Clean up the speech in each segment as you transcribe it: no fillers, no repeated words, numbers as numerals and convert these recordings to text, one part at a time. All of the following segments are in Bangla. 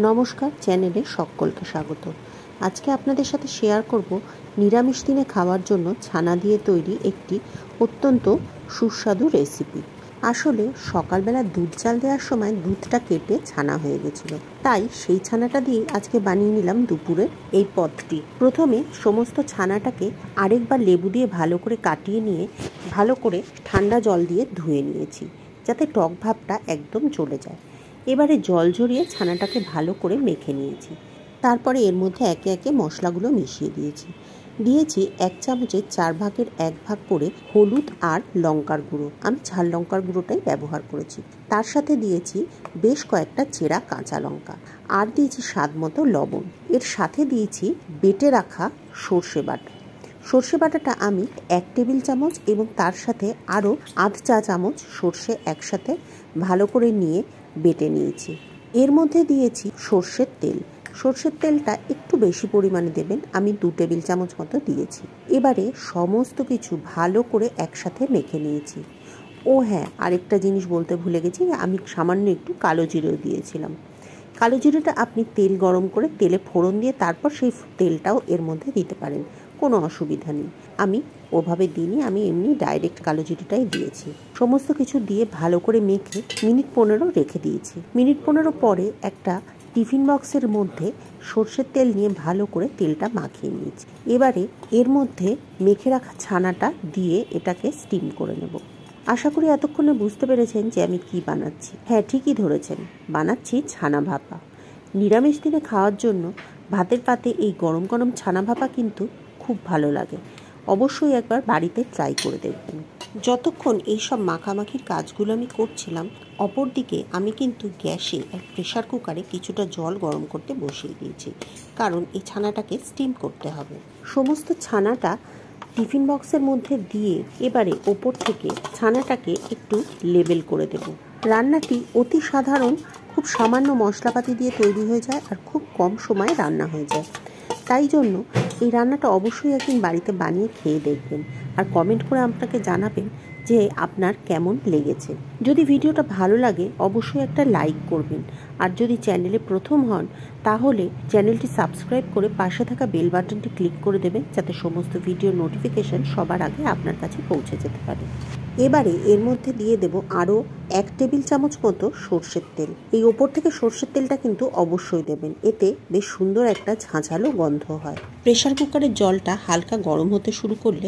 নমস্কার, চ্যানেলে সকলকে স্বাগত। আজকে আপনাদের সাথে শেয়ার করব নিরামিষ দিনে খাওয়ার জন্য ছানা দিয়ে তৈরি একটি অত্যন্ত সুস্বাদু রেসিপি। আসলে সকালবেলা দুধ চাল দেওয়ার সময় দুধটা কেটে ছানা হয়ে গেছিল, তাই সেই ছানাটা দিয়ে আজকে বানিয়ে নিলাম দুপুরের এই পদটি। প্রথমে সমস্ত ছানাটাকে আরেকবার লেবু দিয়ে ভালো করে কাটিয়ে নিয়ে ভালো করে ঠান্ডা জল দিয়ে ধুয়ে নিয়েছি, যাতে টক ভাবটা একদম চলে যায়। এবারে জল ঝরিয়ে ছানাটাকে ভালো করে মেখে নিয়েছি। তারপরে এর মধ্যে একে একে মশলাগুলো মিশিয়ে দিয়েছি 1 চামচের 4 ভাগের 1 ভাগ করে হলুদ আর লঙ্কার গুঁড়ো। আমি ঝাল লঙ্কার গুঁড়োটাই ব্যবহার করেছি। তার সাথে দিয়েছি বেশ কয়েকটা চেরা কাঁচা লঙ্কা, আর দিয়েছি স্বাদ মতো লবণ। এর সাথে দিয়েছি বেটে রাখা সর্ষে বাটা। সর্ষে বাটাটা আমি 1 টেবিল চামচ এবং তার সাথে আরও আধ চা চামচ সর্ষে একসাথে ভালো করে নিয়ে বেটে নিয়েছি। এর মধ্যে দিয়েছি সর্ষের তেল। সর্ষের তেলটা একটু বেশি পরিমাণে দেবেন, আমি 2 টেবিল চামচ মতো দিয়েছি। এবারে সমস্ত কিছু ভালো করে একসাথে মেখে নিয়েছি। ও হ্যাঁ, আরেকটা জিনিস বলতে ভুলে গেছি, আমি সামান্য একটু কালো জিরেও দিয়েছিলাম। কালো জিরেটা আপনি তেল গরম করে তেলে ফোড়ন দিয়ে তারপর সেই তেলটাও এর মধ্যে দিতে পারেন, কোনো অসুবিধা নেই। আমি ওভাবে দিইনি, আমি এমনি ডাইরেক্ট কালো জিরেটাই দিয়েছি। সমস্ত কিছু দিয়ে ভালো করে মেখে মিনিট 15 রেখে দিয়েছি। মিনিট 15 পরে একটা টিফিন বক্সের মধ্যে সর্ষের তেল নিয়ে ভালো করে তেলটা মাখিয়ে নিয়েছি। এবারে এর মধ্যে মেখে রাখা ছানাটা দিয়ে এটাকে স্টিম করে নেব। আশা করি এতক্ষণে বুঝতে পেরেছেন যে আমি কি বানাচ্ছি। হ্যাঁ, ঠিকই ধরেছেন, বানাচ্ছি ছানা ভাপা। নিরামিষ দিনে খাওয়ার জন্য ভাতের পাতে এই গরম গরম ছানা ভাপা কিন্তু খুব ভালো লাগে। অবশ্যই একবার বাড়িতে ট্রাই করে দেখবেন। যতক্ষণ এইসব মাখামাখির কাজগুলো আমি করছিলাম, অপরদিকে আমি কিন্তু গ্যাসে এক প্রেশার কুকারে কিছুটা জল গরম করতে বসিয়ে দিয়েছি, কারণ এই ছানাটাকে স্টিম করতে হবে। সমস্ত ছানাটা টিফিন বক্সের মধ্যে দিয়ে এবারে ওপর থেকে ছানাটাকে একটু লেবেল করে দেব। রান্নাটি অতি সাধারণ, খুব সামান্য মশলাপাতি দিয়ে তৈরি হয়ে যায় আর খুব কম সময়ে রান্না হয়ে যায়। তাই জন্য এই রান্নাটা অবশ্যই একদিন বাড়িতে বানিয়ে খেয়ে দেখবেন আর কমেন্ট করে আপনাকে জানাবেন যে আপনার কেমন লেগেছে। যদি ভিডিওটা ভালো লাগে অবশ্যই একটা লাইক করবেন, আর যদি চ্যানেলে প্রথম হন তাহলে চ্যানেলটি সাবস্ক্রাইব করে পাশে থাকা বেল বাটনটি ক্লিক করে দেবেন, যাতে সমস্ত ভিডিও নোটিফিকেশন সবার আগে আপনার কাছে পৌঁছে যেতে পারে। এবারে এর মধ্যে দিয়ে দেব আরও 1 টেবিল চামচ মতো সর্ষের তেল। এই ওপর থেকে সর্ষের তেলটা কিন্তু অবশ্যই দেবেন, এতে বেশ সুন্দর একটা ঝাঁঝালো গন্ধ হয়। প্রেশার কুকারের জলটা হালকা গরম হতে শুরু করলে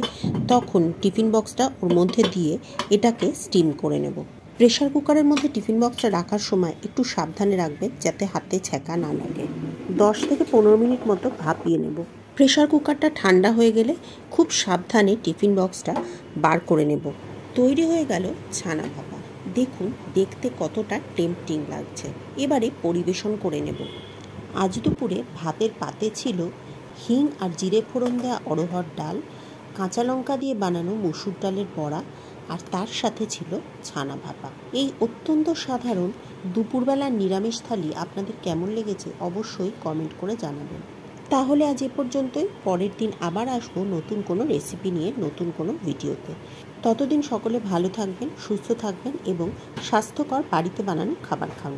তখন টিফিন বক্সটা ওর মধ্যে দিয়ে এটাকে স্টিম করে নেব। প্রেশার কুকারের মধ্যে টিফিন বক্সটা রাখার সময় একটু সাবধানে রাখবেন, যাতে হাতে ছ্যাঁকা না লাগে। 10 থেকে 15 মিনিট মতো ভাপিয়ে নেব। প্রেশার কুকারটা ঠান্ডা হয়ে গেলে খুব সাবধানে টিফিন বক্সটা বার করে নেব। তৈরি হয়ে গেল ছানা ভাপা। দেখুন দেখতে কতটা টেম্পটিং লাগছে। এবারে পরিবেশন করে নেব। আজ দুপুরে ভাতের পাতে ছিল হিং আর জিরে ফোড়ন দেওয়া অড়হর ডাল, কাঁচা লঙ্কা দিয়ে বানানো মসুর ডালের বড়া, আর তার সাথে ছিল ছানা ভাপা। এই অত্যন্ত সাধারণ দুপুরবেলার নিরামিষ থালি আপনাদের কেমন লেগেছে অবশ্যই কমেন্ট করে জানাবেন। তাহলে আজ এ পর্যন্তই। পরের দিন আবার আসবো নতুন কোনো রেসিপি নিয়ে, নতুন কোনো ভিডিওতে। ততদিন সকলে ভালো থাকবেন, সুস্থ থাকবেন এবং স্বাস্থ্যকর বাড়িতে বানানো খাবার খান।